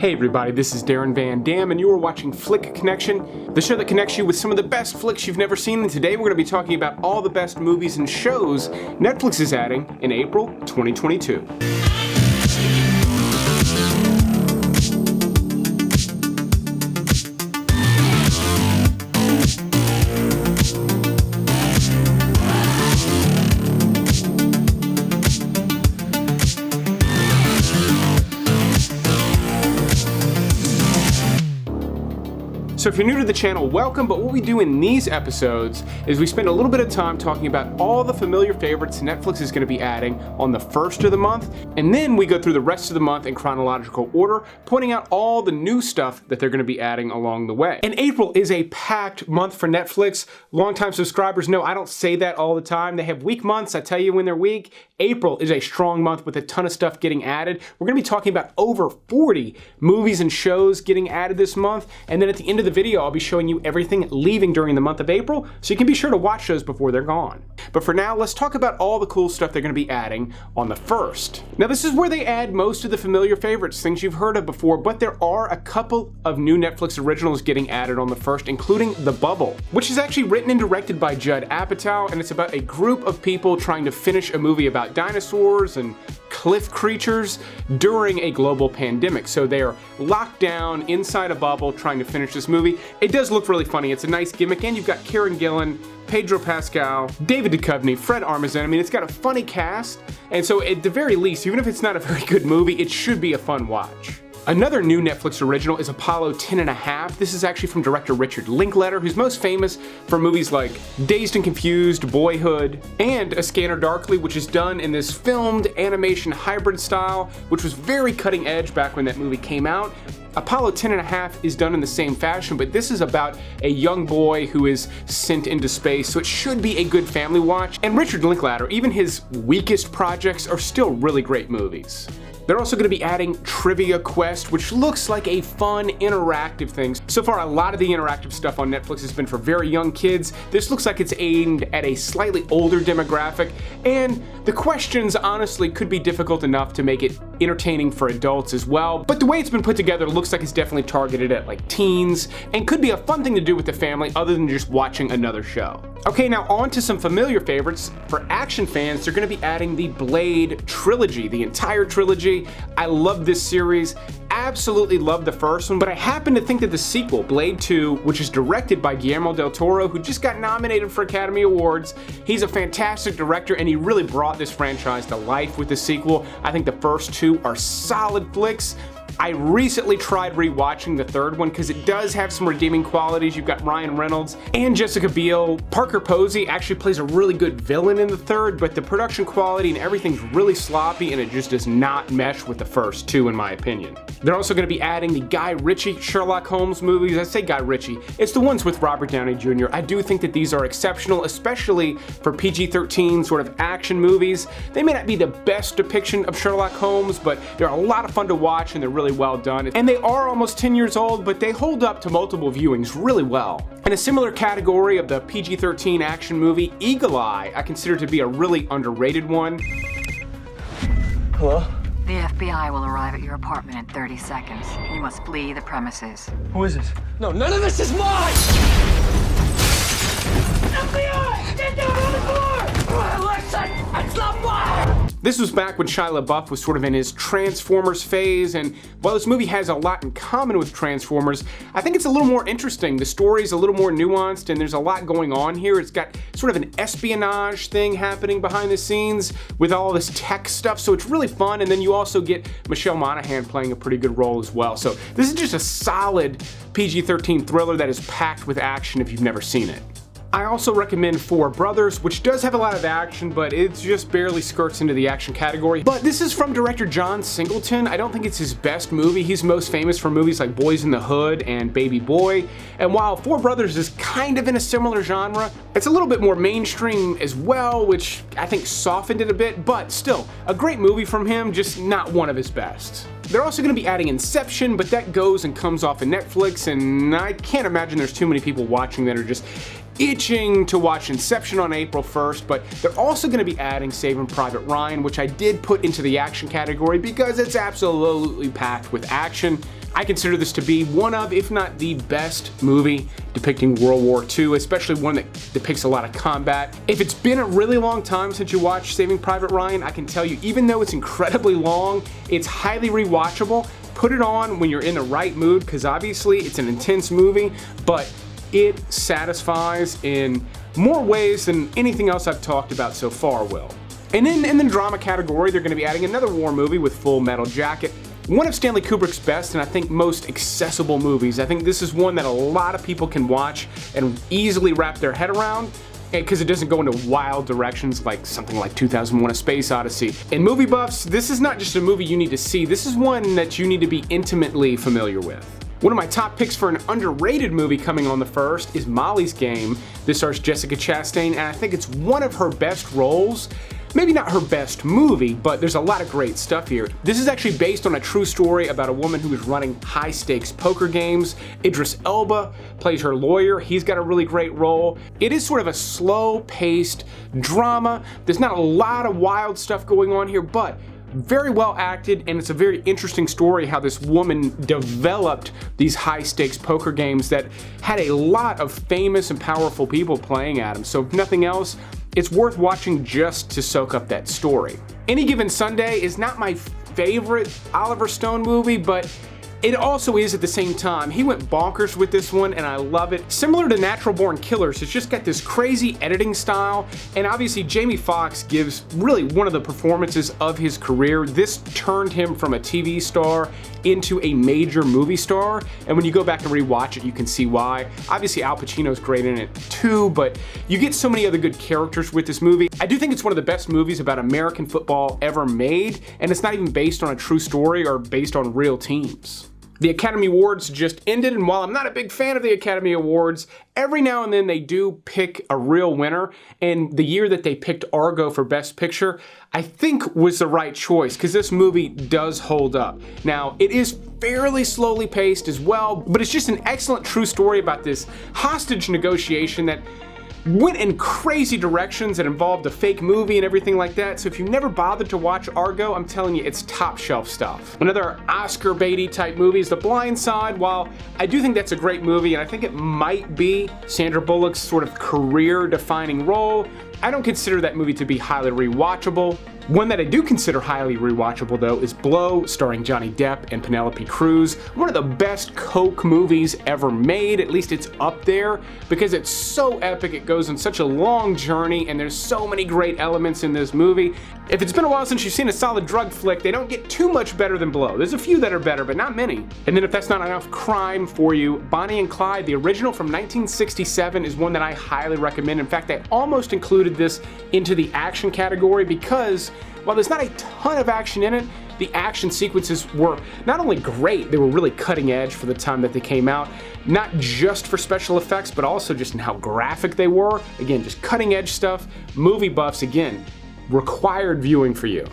Hey everybody, this is Darren Van Dam and you are watching Flick Connection, the show that connects you with some of the best flicks you've never seen, and today we're going to be talking about all the best movies and shows Netflix is adding in April 2022. So if you're new to the channel, welcome, but what we do in these episodes is we spend a little bit of time talking about all the familiar favorites Netflix is going to be adding on the first of the month, and then we go through the rest of the month in chronological order, pointing out all the new stuff that they're going to be adding along the way. And April is a packed month for Netflix. Longtime subscribers know I don't say that all the time. They have weak months, I tell you when they're weak. April is a strong month with a ton of stuff getting added. We're going to be talking about over 40 movies and shows getting added this month, and then at the end of the video, I'll be showing you everything leaving during the month of April, so you can be sure to watch those before they're gone. But for now, let's talk about all the cool stuff they're going to be adding on the 1st. Now, this is where they add most of the familiar favorites, things you've heard of before, but there are a couple of new Netflix originals getting added on the 1st, including The Bubble, which is actually written and directed by Judd Apatow, and it's about a group of people trying to finish a movie about dinosaurs and cliff creatures during a global pandemic. So they're locked down inside a bubble trying to finish this movie. It does look really funny. It's a nice gimmick, and you've got Karen Gillan, Pedro Pascal, David Duchovny, Fred Armisen. I mean, it's got a funny cast, and so at the very least, even if it's not a very good movie, it should be a fun watch. Another new Netflix original is Apollo 10½. This is actually from director Richard Linklater, who's most famous for movies like Dazed and Confused, Boyhood, and A Scanner Darkly, which is done in this filmed animation hybrid style, which was very cutting edge back when that movie came out. Apollo 10½ is done in the same fashion, but this is about a young boy who is sent into space, so it should be a good family watch. And Richard Linklater, even his weakest projects are still really great movies. They're also going to be adding Trivia Quest, which looks like a fun, interactive thing. So far, a lot of the interactive stuff on Netflix has been for very young kids. This looks like it's aimed at a slightly older demographic, and the questions honestly could be difficult enough to make it entertaining for adults as well. But the way it's been put together looks like it's definitely targeted at like teens, and could be a fun thing to do with the family other than just watching another show. Okay, now on to some familiar favorites. For action fans, they're going to be adding the Blade trilogy, the entire trilogy. I love this series, absolutely love the first one, but I happen to think that the sequel, Blade 2, which is directed by Guillermo del Toro, who just got nominated for Academy Awards, he's a fantastic director and he really brought this franchise to life with the sequel. I think the first two are solid flicks. I recently tried rewatching the third one because it does have some redeeming qualities. You've got Ryan Reynolds and Jessica Biel. Parker Posey actually plays a really good villain in the third, but the production quality and everything's really sloppy and it just does not mesh with the first two, in my opinion. They're also going to be adding the Guy Ritchie Sherlock Holmes movies. I say Guy Ritchie, it's the ones with Robert Downey Jr. I do think that these are exceptional, especially for PG-13 sort of action movies. They may not be the best depiction of Sherlock Holmes, but they're a lot of fun to watch and they're really well done. And they are almost 10 years old, but they hold up to multiple viewings really well. In a similar category of the PG-13 action movie, Eagle Eye, I consider to be a really underrated one. Hello? The FBI will arrive at your apartment in 30 seconds. You must flee the premises. Who is this? No, none of this is mine! FBI! Get down on the floor! Listen, it's not mine! This was back when Shia LaBeouf was sort of in his Transformers phase, and while this movie has a lot in common with Transformers, I think it's a little more interesting. The story's a little more nuanced, and there's a lot going on here. It's got sort of an espionage thing happening behind the scenes with all this tech stuff, so it's really fun, and then you also get Michelle Monaghan playing a pretty good role as well. So this is just a solid PG-13 thriller that is packed with action if you've never seen it. I also recommend Four Brothers, which does have a lot of action, but it just barely skirts into the action category. But this is from director John Singleton. I don't think it's his best movie. He's most famous for movies like Boys in the Hood and Baby Boy. And while Four Brothers is kind of in a similar genre, it's a little bit more mainstream as well, which I think softened it a bit, but still, a great movie from him, just not one of his best. They're also going to be adding Inception, but that goes and comes off of Netflix, and I can't imagine there's too many people watching that are just itching to watch Inception on April 1st, but they're also going to be adding Saving Private Ryan, which I did put into the action category because it's absolutely packed with action. I consider this to be one of, if not the best movie depicting World War II, especially one that depicts a lot of combat. If it's been a really long time since you watched Saving Private Ryan, I can tell you, even though it's incredibly long, it's highly rewatchable. Put it on when you're in the right mood, because obviously it's an intense movie, but it satisfies in more ways than anything else I've talked about so far will. And then in the drama category, they're going to be adding another war movie with Full Metal Jacket. One of Stanley Kubrick's best and I think most accessible movies. I think this is one that a lot of people can watch and easily wrap their head around, because it doesn't go into wild directions like something like 2001: A Space Odyssey. And movie buffs, this is not just a movie you need to see, this is one that you need to be intimately familiar with. One of my top picks for an underrated movie coming on the 1st is Molly's Game. This stars Jessica Chastain, and I think it's one of her best roles. Maybe not her best movie, but there's a lot of great stuff here. This is actually based on a true story about a woman who is running high-stakes poker games. Idris Elba plays her lawyer. He's got a really great role. It is sort of a slow-paced drama. There's not a lot of wild stuff going on here, but very well acted, and it's a very interesting story how this woman developed these high-stakes poker games that had a lot of famous and powerful people playing at them. So if nothing else, it's worth watching just to soak up that story. Any Given Sunday is not my favorite Oliver Stone movie, but it also is at the same time. He went bonkers with this one, and I love it. Similar to Natural Born Killers, it's just got this crazy editing style, and obviously Jamie Foxx gives really one of the performances of his career. This turned him from a TV star into a major movie star, and when you go back and rewatch it, you can see why. Obviously Al Pacino's great in it too, but you get so many other good characters with this movie. I do think it's one of the best movies about American football ever made, and it's not even based on a true story or based on real teams. The Academy Awards just ended, and while I'm not a big fan of the Academy Awards, every now and then they do pick a real winner, and the year that they picked Argo for Best Picture, I think was the right choice, because this movie does hold up. Now, it is fairly slowly paced as well, but it's just an excellent true story about this hostage negotiation that went in crazy directions that involved a fake movie and everything like that. So if you've never bothered to watch Argo, I'm telling you, it's top shelf stuff. Another Oscar baity type movie is The Blind Side. While I do think that's a great movie, and I think it might be Sandra Bullock's sort of career defining role, I don't consider that movie to be highly rewatchable. One that I do consider highly rewatchable though is Blow, starring Johnny Depp and Penelope Cruz. One of the best Coke movies ever made, at least it's up there, because it's so epic, it goes on such a long journey, and there's so many great elements in this movie. If it's been a while since you've seen a solid drug flick, they don't get too much better than Blow. There's a few that are better, but not many. And then if that's not enough crime for you, Bonnie and Clyde, the original from 1967, is one that I highly recommend. In fact, I almost included this into the action category because while there's not a ton of action in it, the action sequences were not only great, they were really cutting edge for the time that they came out, not just for special effects, but also just in how graphic they were. Again, just cutting edge stuff. Movie buffs, again, required viewing for you.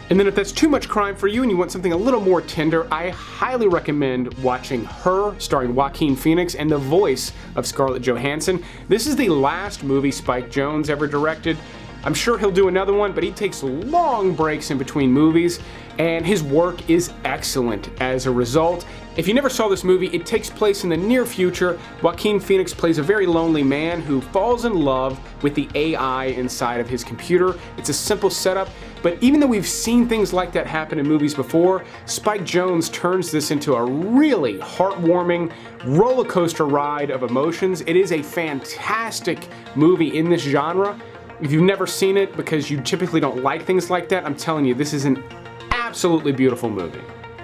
And then if that's too much crime for you and you want something a little more tender, I highly recommend watching Her, starring Joaquin Phoenix and the voice of Scarlett Johansson. This is the last movie Spike Jonze ever directed. I'm sure he'll do another one, but he takes long breaks in between movies, and his work is excellent as a result. If you never saw this movie, it takes place in the near future. Joaquin Phoenix plays a very lonely man who falls in love with the AI inside of his computer. It's a simple setup, but even though we've seen things like that happen in movies before, Spike Jonze turns this into a really heartwarming roller coaster ride of emotions. It is a fantastic movie in this genre. If you've never seen it because you typically don't like things like that, I'm telling you, this is an absolutely beautiful movie.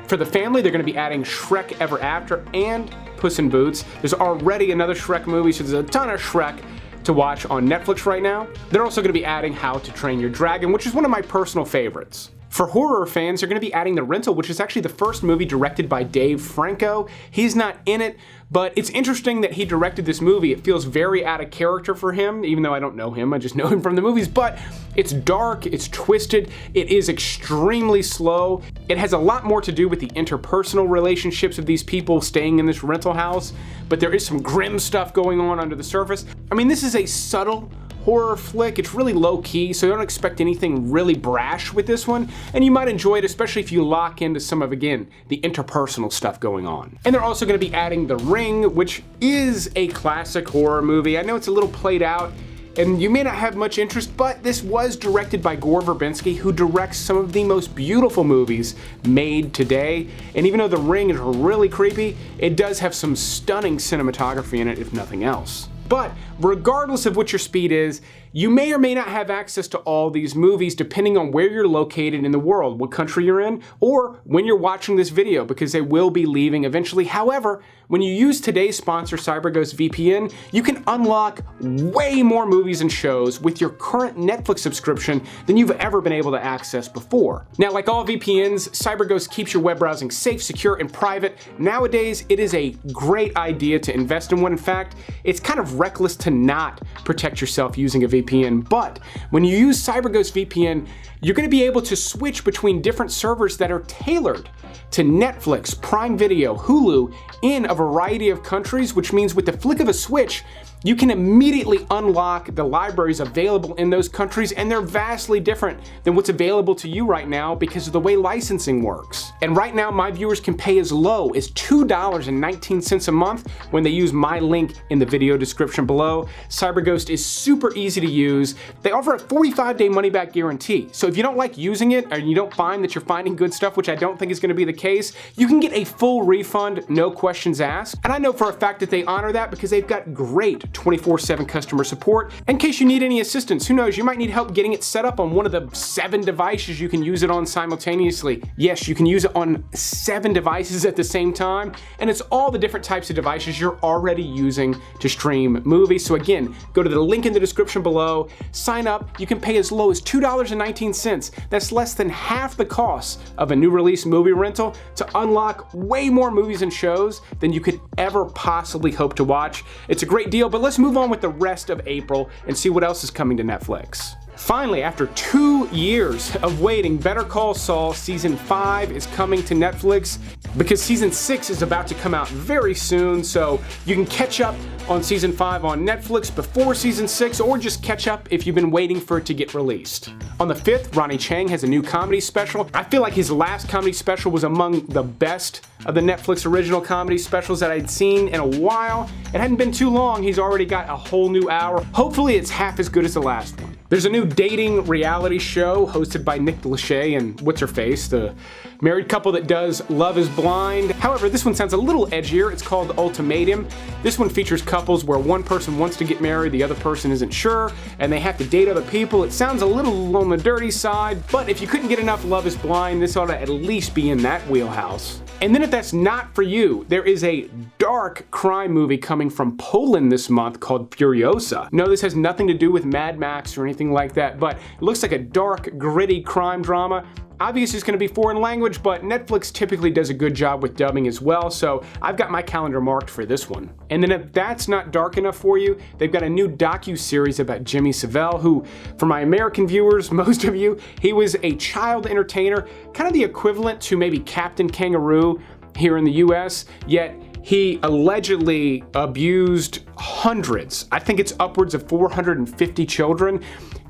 For the family, they're going to be adding Shrek Ever After and Puss in Boots. There's already another Shrek movie, so there's a ton of Shrek to watch on Netflix right now. They're also going to be adding How to Train Your Dragon, which is one of my personal favorites. For horror fans, they're going to be adding The Rental, which is actually the first movie directed by Dave Franco. He's not in it, but it's interesting that he directed this movie. It feels very out of character for him, even though I don't know him, I just know him from the movies, but it's dark, it's twisted, it is extremely slow. It has a lot more to do with the interpersonal relationships of these people staying in this rental house, but there is some grim stuff going on under the surface. I mean, this is a subtle horror flick. It's really low key, so don't expect anything really brash with this one, and you might enjoy it, especially if you lock into some of, again, the interpersonal stuff going on. And they're also going to be adding The Ring, which is a classic horror movie. I know it's a little played out, and you may not have much interest, but this was directed by Gore Verbinski, who directs some of the most beautiful movies made today. And even though The Ring is really creepy, it does have some stunning cinematography in it, if nothing else. But regardless of what your speed is, you may or may not have access to all these movies depending on where you're located in the world, what country you're in, or when you're watching this video, because they will be leaving eventually. However, when you use today's sponsor, CyberGhost VPN, you can unlock way more movies and shows with your current Netflix subscription than you've ever been able to access before. Now, like all VPNs, CyberGhost keeps your web browsing safe, secure, and private. Nowadays, it is a great idea to invest in one. In fact, it's kind of reckless to not protect yourself using a VPN, but when you use CyberGhost VPN, you're going to be able to switch between different servers that are tailored to Netflix, Prime Video, Hulu, in a variety of countries, which means with the flick of a switch, you can immediately unlock the libraries available in those countries, and they're vastly different than what's available to you right now because of the way licensing works. And right now, my viewers can pay as low as $2.19 a month when they use my link in the video description below. CyberGhost is super easy to use. They offer a 45-day money-back guarantee. So if you don't like using it, or you don't find that you're finding good stuff, which I don't think is going to be the case, you can get a full refund, no questions asked. And I know for a fact that they honor that because they've got great 24/7 customer support. In case you need any assistance, who knows, you might need help getting it set up on one of the 7 devices you can use it on simultaneously. Yes, you can use it on 7 devices at the same time, and it's all the different types of devices you're already using to stream movies. So again, go to the link in the description below, sign up. You can pay as low as $2.19. That's less than half the cost of a new release movie rental to unlock way more movies and shows than you could ever possibly hope to watch. It's a great deal, but let's move on with the rest of April and see what else is coming to Netflix. Finally, after 2 years of waiting, Better Call Saul Season 5 is coming to Netflix because Season 6 is about to come out very soon, so you can catch up on Season 5 on Netflix before Season 6, or just catch up if you've been waiting for it to get released. On the 5th, Ronnie Chieng has a new comedy special. I feel like his last comedy special was among the best of the Netflix original comedy specials that I'd seen in a while. It hadn't been too long, he's already got a whole new hour. Hopefully it's half as good as the last one. There's a new dating reality show hosted by Nick Lachey and what's-her-face, the married couple that does Love is Blind. However, this one sounds a little edgier. It's called Ultimatum. This one features couples where one person wants to get married, the other person isn't sure, and they have to date other people. It sounds a little on the dirty side, but if you couldn't get enough Love is Blind, this ought to at least be in that wheelhouse. And then if that's not for you, there is a dark crime movie coming from Poland this month called FURIOZA. No, this has nothing to do with Mad Max or anything like that, but it looks like a dark, gritty crime drama. Obviously it's going to be foreign language, but Netflix typically does a good job with dubbing as well, so I've got my calendar marked for this one. And then if that's not dark enough for you, they've got a new docu-series about Jimmy Savile, who, for my American viewers, most of you, he was a child entertainer, kind of the equivalent to maybe Captain Kangaroo here in the US, yet he allegedly abused hundreds, I think it's upwards of 450 children.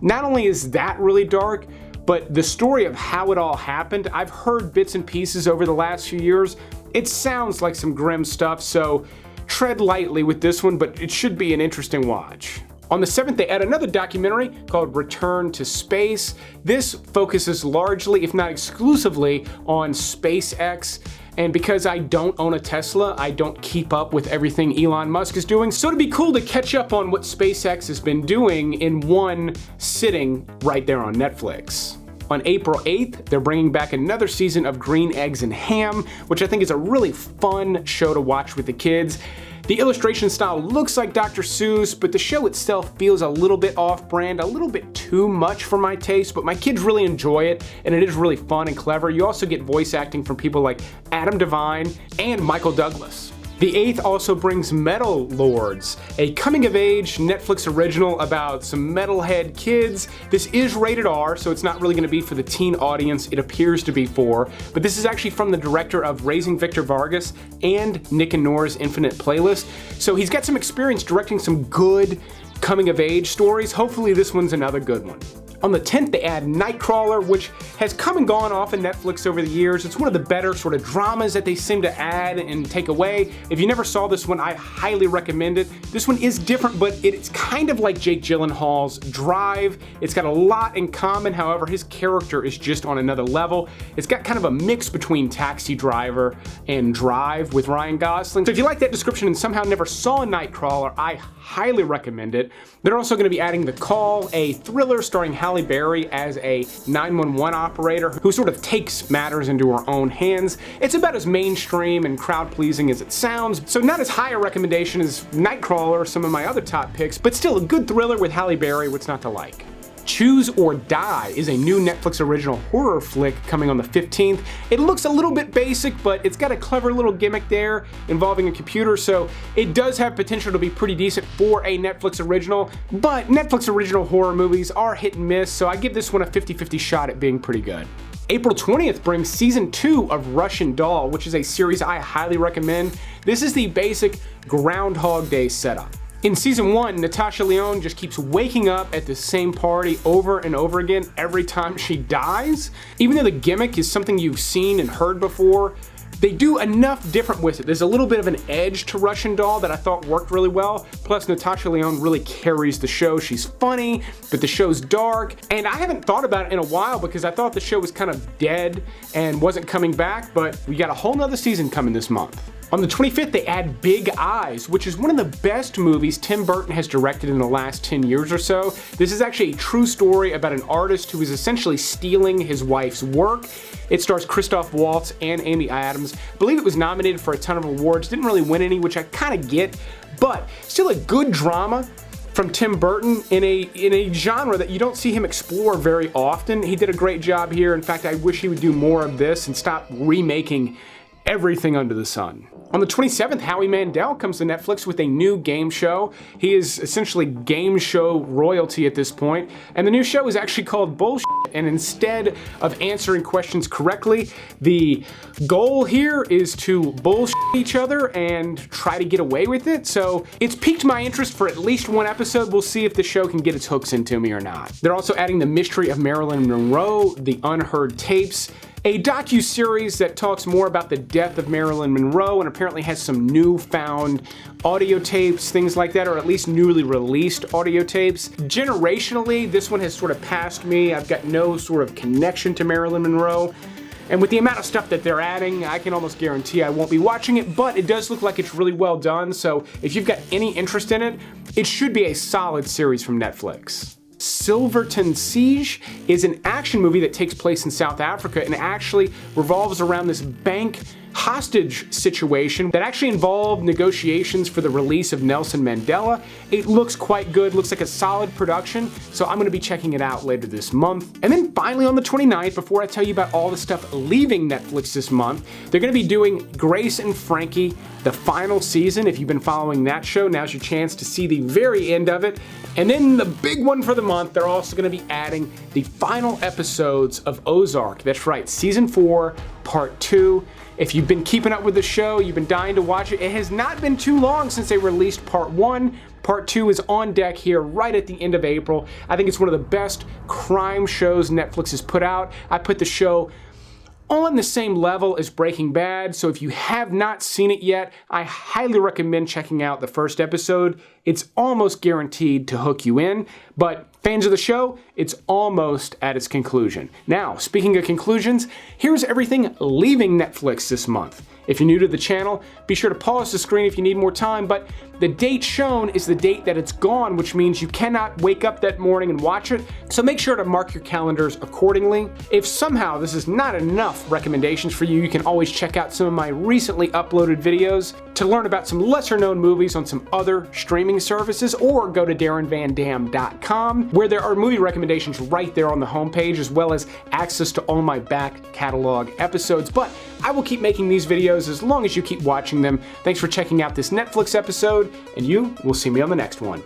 Not only is that really dark, but the story of how it all happened, I've heard bits and pieces over the last few years. It sounds like some grim stuff, so tread lightly with this one, but it should be an interesting watch. On the 7th, they add another documentary called Return to Space. This focuses largely, if not exclusively, on SpaceX. And because I don't own a Tesla, I don't keep up with everything Elon Musk is doing. So it'd be cool to catch up on what SpaceX has been doing in one sitting right there on Netflix. On April 8th, they're bringing back another season of Green Eggs and Ham, which I think is a really fun show to watch with the kids. The illustration style looks like Dr. Seuss, but the show itself feels a little bit off-brand, a little bit too much for my taste, but my kids really enjoy it, and it is really fun and clever. You also get voice acting from people like Adam Devine and Michael Douglas. The 8th also brings Metal Lords, a coming-of-age Netflix original about some metalhead kids. This is rated R, so it's not really going to be for the teen audience it appears to be for, but this is actually from the director of Raising Victor Vargas and Nick and Nora's Infinite Playlist, so he's got some experience directing some good coming-of-age stories. Hopefully this one's another good one. On the 10th, they add Nightcrawler, which has come and gone off of Netflix over the years. It's one of the better sort of dramas that they seem to add and take away. If you never saw this one, I highly recommend it. This one is different, but it's kind of like Jake Gyllenhaal's Drive. It's got a lot in common, however, his character is just on another level. It's got kind of a mix between Taxi Driver and Drive with Ryan Gosling. So if you like that description and somehow never saw Nightcrawler, I highly recommend it. They're also going to be adding The Call, a thriller starring Halle Berry as a 911 operator who sort of takes matters into her own hands. It's about as mainstream and crowd-pleasing as it sounds, so not as high a recommendation as Nightcrawler or some of my other top picks, but still a good thriller with Halle Berry. What's not to like? Choose or Die is a new Netflix original horror flick coming on the 15th. It looks a little bit basic, but it's got a clever little gimmick there involving a computer, so it does have potential to be pretty decent for a Netflix original, but Netflix original horror movies are hit and miss, so I give this one a 50-50 shot at being pretty good. April 20th brings season 2 of Russian Doll, which is a series I highly recommend. This is the basic Groundhog Day setup. In season 1, Natasha Lyonne just keeps waking up at the same party over and over again every time she dies. Even though the gimmick is something you've seen and heard before, they do enough different with it. There's a little bit of an edge to Russian Doll that I thought worked really well. Plus, Natasha Lyonne really carries the show. She's funny, but the show's dark. And I haven't thought about it in a while because I thought the show was kind of dead and wasn't coming back, but we got a whole nother season coming this month. On the 25th, they add Big Eyes, which is one of the best movies Tim Burton has directed in the last 10 years or so. This is actually a true story about an artist who is essentially stealing his wife's work. It stars Christoph Waltz and Amy Adams. I believe it was nominated for a ton of awards, didn't really win any, which I kind of get, but still a good drama from Tim Burton in a genre that you don't see him explore very often. He did a great job here. In fact, I wish he would do more of this and stop remaking everything under the sun. On the 27th, Howie Mandel comes to Netflix with a new game show. He is essentially game show royalty at this point, and the new show is actually called Bullshit, and instead of answering questions correctly, the goal here is to bullshit each other and try to get away with it. So it's piqued my interest for at least one episode. We'll see if the show can get its hooks into me or not. They're also adding The Mystery of Marilyn Monroe, The Unheard Tapes, a docu-series that talks more about the death of Marilyn Monroe and apparently has some newfound audio tapes, things like that, or at least newly released audio tapes. Generationally, this one has sort of passed me. I've got no sort of connection to Marilyn Monroe. And with the amount of stuff that they're adding, I can almost guarantee I won't be watching it, but it does look like it's really well done, so if you've got any interest in it, it should be a solid series from Netflix. Silverton Siege is an action movie that takes place in South Africa and actually revolves around this bank hostage situation that actually involved negotiations for the release of Nelson Mandela. It looks quite good, looks like a solid production, so I'm going to be checking it out later this month. And then finally on the 29th, before I tell you about all the stuff leaving Netflix this month, they're going to be doing Grace and Frankie, the final season. If you've been following that show, now's your chance to see the very end of it. And then the big one for the month, they're also going to be adding the final episodes of Ozark. That's right, season 4, part 2. If you've been keeping up with the show, you've been dying to watch it, it has not been too long since they released part 1. Part 2 is on deck here right at the end of April. I think it's one of the best crime shows Netflix has put out. I put the show on the same level as Breaking Bad, so if you have not seen it yet, I highly recommend checking out the first episode. It's almost guaranteed to hook you in, but fans of the show, it's almost at its conclusion. Now, speaking of conclusions, here's everything leaving Netflix this month. If you're new to the channel, be sure to pause the screen if you need more time, but the date shown is the date that it's gone, which means you cannot wake up that morning and watch it, so make sure to mark your calendars accordingly. If somehow this is not enough recommendations for you, you can always check out some of my recently uploaded videos to learn about some lesser known movies on some other streaming streaming services, or go to darrenvandam.com, where there are movie recommendations right there on the homepage, as well as access to all my back catalog episodes. But I will keep making these videos as long as you keep watching them. Thanks for checking out this Netflix episode, and you will see me on the next one.